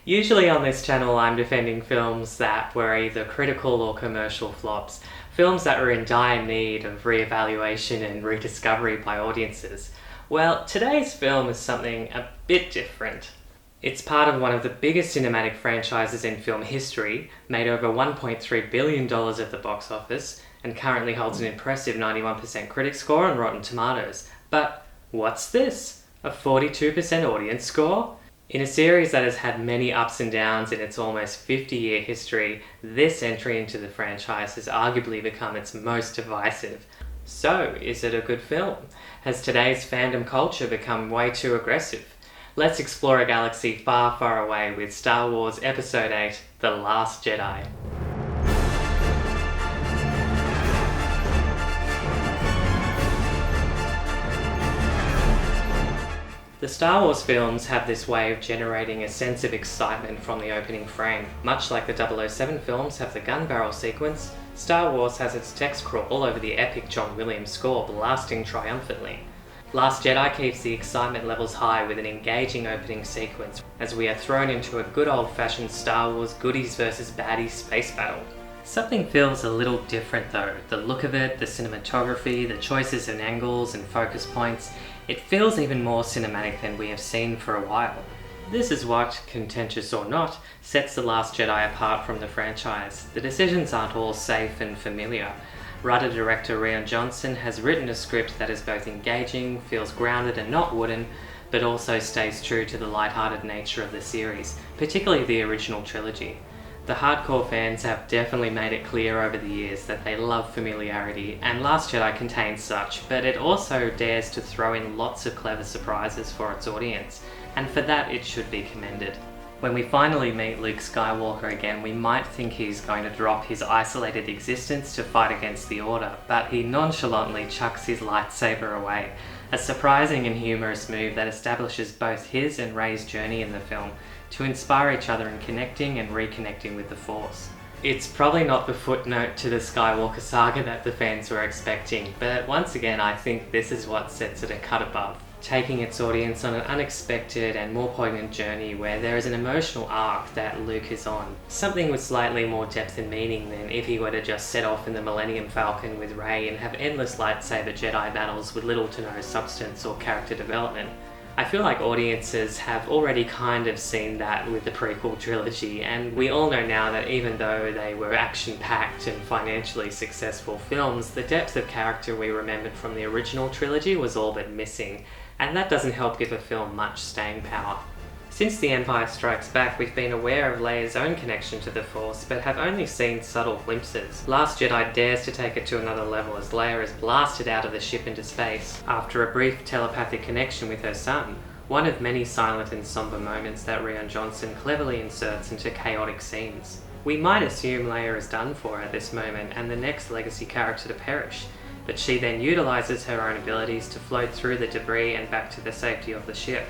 Usually on this channel I'm defending films that were either critical or commercial flops, films that were in dire need of re-evaluation and rediscovery by audiences. Well, today's film is something a bit different. It's part of one of the biggest cinematic franchises in film history, made over $1.3 billion at the box office, and currently holds an impressive 91% critic score on Rotten Tomatoes. But what's this? A 42% audience score? In a series that has had many ups and downs in its almost 50-year history, this entry into the franchise has arguably become its most divisive. So, is it a good film? Has today's fandom culture become way too aggressive? Let's explore a galaxy far, far away with Star Wars Episode 8, The Last Jedi. The Star Wars films have this way of generating a sense of excitement from the opening frame. Much like the 007 films have the gun barrel sequence, Star Wars has its text crawl over the epic John Williams score blasting triumphantly. Last Jedi keeps the excitement levels high with an engaging opening sequence as we are thrown into a good old-fashioned Star Wars goodies versus baddies space battle. Something feels a little different though. The look of it, the cinematography, the choices in angles and focus points, it feels even more cinematic than we have seen for a while. This is what, contentious or not, sets The Last Jedi apart from the franchise. The decisions aren't all safe and familiar. Writer-director Rian Johnson has written a script that is both engaging, feels grounded and not wooden, but also stays true to the light-hearted nature of the series, particularly the original trilogy. The hardcore fans have definitely made it clear over the years that they love familiarity, and Last Jedi contains such, but it also dares to throw in lots of clever surprises for its audience, and for that it should be commended. When we finally meet Luke Skywalker again, we might think he's going to drop his isolated existence to fight against the Order, but he nonchalantly chucks his lightsaber away, a surprising and humorous move that establishes both his and Rey's journey in the film to inspire each other in connecting and reconnecting with the Force. It's probably not the footnote to the Skywalker saga that the fans were expecting, but once again I think this is what sets it a cut above, taking its audience on an unexpected and more poignant journey where there is an emotional arc that Luke is on. Something with slightly more depth and meaning than if he were to just set off in the Millennium Falcon with Rey and have endless lightsaber Jedi battles with little to no substance or character development. I feel like audiences have already kind of seen that with the prequel trilogy, and we all know now that even though they were action-packed and financially successful films, the depth of character we remembered from the original trilogy was all but missing, and that doesn't help give a film much staying power. Since The Empire Strikes Back, we've been aware of Leia's own connection to the Force, but have only seen subtle glimpses. Last Jedi dares to take it to another level as Leia is blasted out of the ship into space after a brief telepathic connection with her son, one of many silent and somber moments that Rian Johnson cleverly inserts into chaotic scenes. We might assume Leia is done for at this moment and the next legacy character to perish, but she then utilises her own abilities to float through the debris and back to the safety of the ship.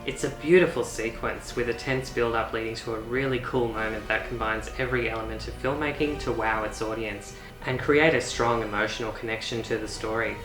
It's a beautiful sequence with a tense build-up leading to a really cool moment that combines every element of filmmaking to wow its audience and create a strong emotional connection to the story.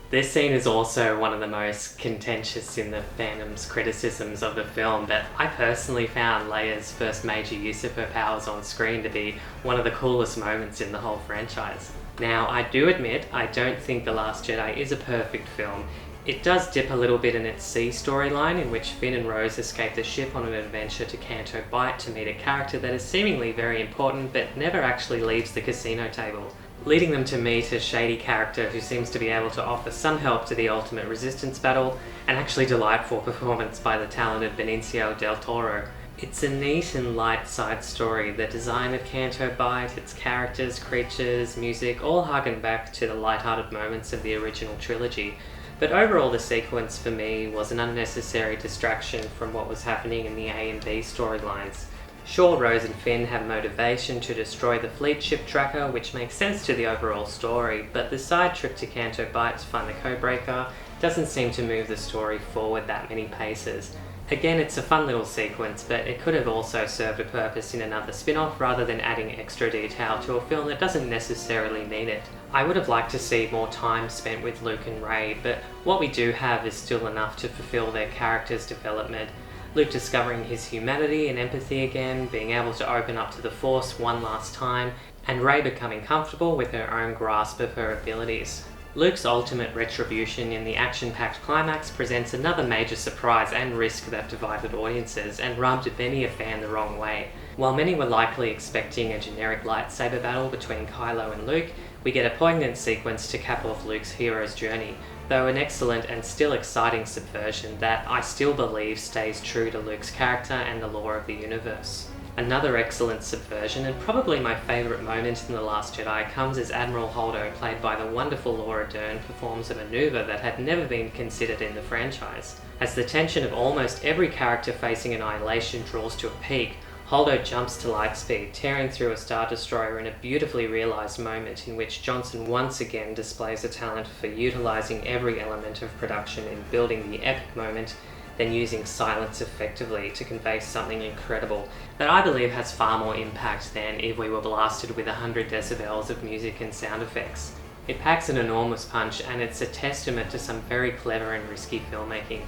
This scene is also one of the most contentious in the fandom's criticisms of the film, but I personally found Leia's first major use of her powers on screen to be one of the coolest moments in the whole franchise. Now, I do admit I don't think The Last Jedi is a perfect film. It does dip a little bit in its C storyline, in which Finn and Rose escape the ship on an adventure to Canto Bight to meet a character that is seemingly very important but never actually leaves the casino table, leading them to meet a shady character who seems to be able to offer some help to the ultimate resistance battle, an actually delightful performance by the talented Benicio del Toro. It's a neat and light side story. The design of Canto Bight, its characters, creatures, music, all harken back to the light-hearted moments of the original trilogy. But overall the sequence for me was an unnecessary distraction from what was happening in the A and B storylines. Sure, Rose and Finn have motivation to destroy the fleet ship tracker, which makes sense to the overall story, but the side trip to Canto Bight to find the codebreaker doesn't seem to move the story forward that many paces. Again, it's a fun little sequence, but it could have also served a purpose in another spin-off rather than adding extra detail to a film that doesn't necessarily need it. I would have liked to see more time spent with Luke and Rey, but what we do have is still enough to fulfill their characters' development. Luke discovering his humanity and empathy again, being able to open up to the Force one last time, and Rey becoming comfortable with her own grasp of her abilities. Luke's ultimate retribution in the action-packed climax presents another major surprise and risk that divided audiences and rubbed many a fan the wrong way. While many were likely expecting a generic lightsaber battle between Kylo and Luke, we get a poignant sequence to cap off Luke's hero's journey, though an excellent and still exciting subversion that I still believe stays true to Luke's character and the lore of the universe. Another excellent subversion, and probably my favourite moment in The Last Jedi, comes as Admiral Holdo, played by the wonderful Laura Dern, performs a manoeuvre that had never been considered in the franchise. As the tension of almost every character facing annihilation draws to a peak, Holdo jumps to lightspeed, tearing through a Star Destroyer in a beautifully realised moment in which Johnson once again displays a talent for utilising every element of production in building the epic moment, then using silence effectively to convey something incredible that I believe has far more impact than if we were blasted with 100 decibels of music and sound effects. It packs an enormous punch, and it's a testament to some very clever and risky filmmaking.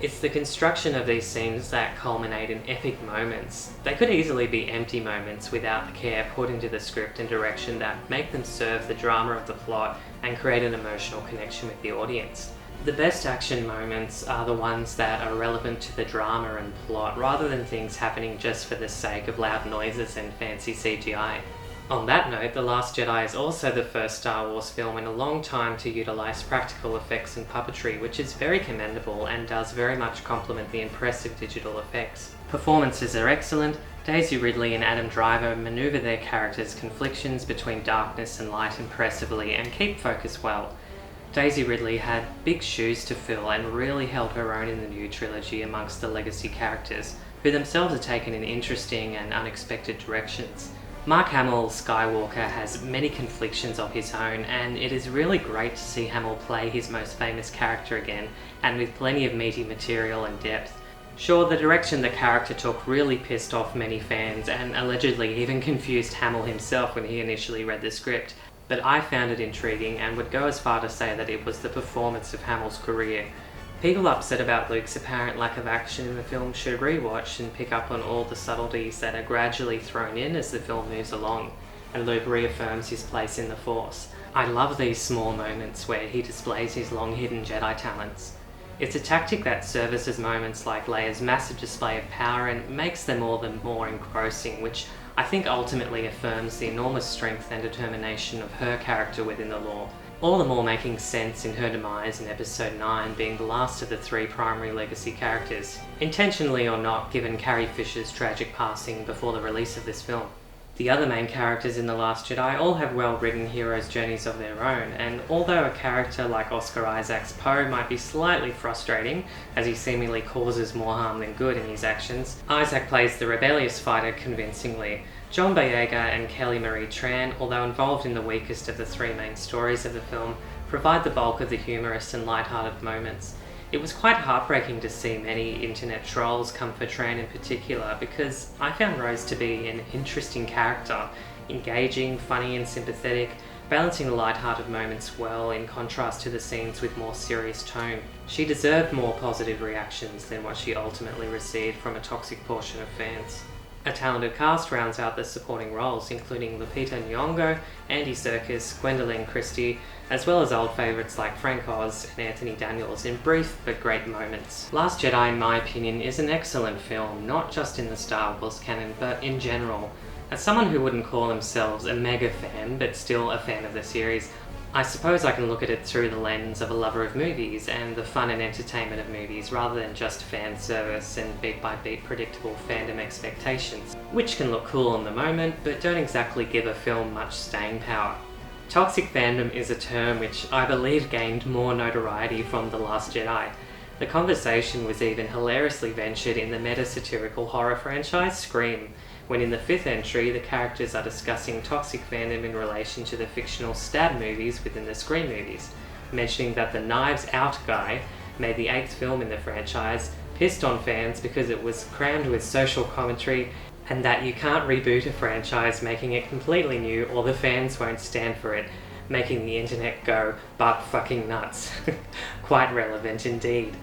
It's the construction of these scenes that culminate in epic moments. They could easily be empty moments without the care put into the script and direction that make them serve the drama of the plot and create an emotional connection with the audience. The best action moments are the ones that are relevant to the drama and plot, rather than things happening just for the sake of loud noises and fancy CGI. On that note, The Last Jedi is also the first Star Wars film in a long time to utilise practical effects and puppetry, which is very commendable and does very much complement the impressive digital effects. Performances are excellent. Daisy Ridley and Adam Driver manoeuvre their characters' conflictions between darkness and light impressively and keep focus well. Daisy Ridley had big shoes to fill and really held her own in the new trilogy amongst the legacy characters, who themselves are taken in interesting and unexpected directions. Mark Hamill's Skywalker has many conflictions of his own, and it is really great to see Hamill play his most famous character again, and with plenty of meaty material and depth. Sure, the direction the character took really pissed off many fans, and allegedly even confused Hamill himself when he initially read the script, but I found it intriguing and would go as far to say that it was the performance of Hamill's career. People upset about Luke's apparent lack of action in the film should rewatch and pick up on all the subtleties that are gradually thrown in as the film moves along, and Luke reaffirms his place in the Force. I love these small moments where he displays his long-hidden Jedi talents. It's a tactic that services moments like Leia's massive display of power and makes them all the more engrossing, which I think ultimately affirms the enormous strength and determination of her character within the lore, all the more making sense in her demise in Episode 9 being the last of the three primary legacy characters, intentionally or not, given Carrie Fisher's tragic passing before the release of this film. The other main characters in The Last Jedi all have well-written heroes' journeys of their own, and although a character like Oscar Isaac's Poe might be slightly frustrating, as he seemingly causes more harm than good in his actions, Isaac plays the rebellious fighter convincingly. John Boyega and Kelly Marie Tran, although involved in the weakest of the three main stories of the film, provide the bulk of the humorous and light-hearted moments. It was quite heartbreaking to see many internet trolls come for Tran in particular, because I found Rose to be an interesting character, engaging, funny and sympathetic, balancing the light-hearted moments well in contrast to the scenes with more serious tone. She deserved more positive reactions than what she ultimately received from a toxic portion of fans. A talented cast rounds out the supporting roles, including Lupita Nyong'o, Andy Serkis, Gwendoline Christie, as well as old favourites like Frank Oz and Anthony Daniels in brief but great moments. Last Jedi, in my opinion, is an excellent film, not just in the Star Wars canon, but in general. As someone who wouldn't call themselves a mega fan, but still a fan of the series, I suppose I can look at it through the lens of a lover of movies and the fun and entertainment of movies, rather than just fan service and beat-by-beat predictable fandom expectations, which can look cool in the moment, but don't exactly give a film much staying power. Toxic fandom is a term which I believe gained more notoriety from The Last Jedi. The conversation was even hilariously ventured in the meta-satirical horror franchise Scream, when in the 5th entry the characters are discussing toxic fandom in relation to the fictional Stab movies within the Scream movies, mentioning that the Knives Out guy made the 8th film in the franchise, pissed on fans because it was crammed with social commentary, and that you can't reboot a franchise making it completely new or the fans won't stand for it, making the internet go butt fucking nuts. Quite relevant indeed.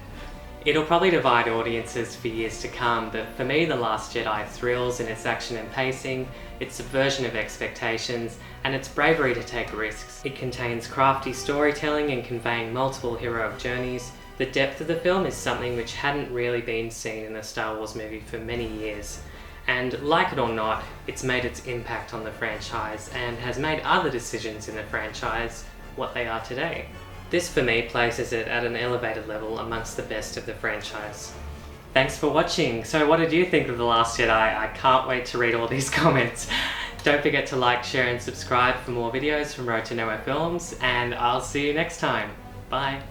It'll probably divide audiences for years to come, but for me The Last Jedi thrills in its action and pacing, its subversion of expectations, and its bravery to take risks. It contains crafty storytelling and conveying multiple heroic journeys. The depth of the film is something which hadn't really been seen in a Star Wars movie for many years. And like it or not, it's made its impact on the franchise and has made other decisions in the franchise what they are today. This for me places it at an elevated level amongst the best of the franchise. Thanks for watching. So what did you think of The Last Jedi? I can't wait to read all these comments. Don't forget to like, share and subscribe for more videos from Road to Nowhere Films, and I'll see you next time. Bye.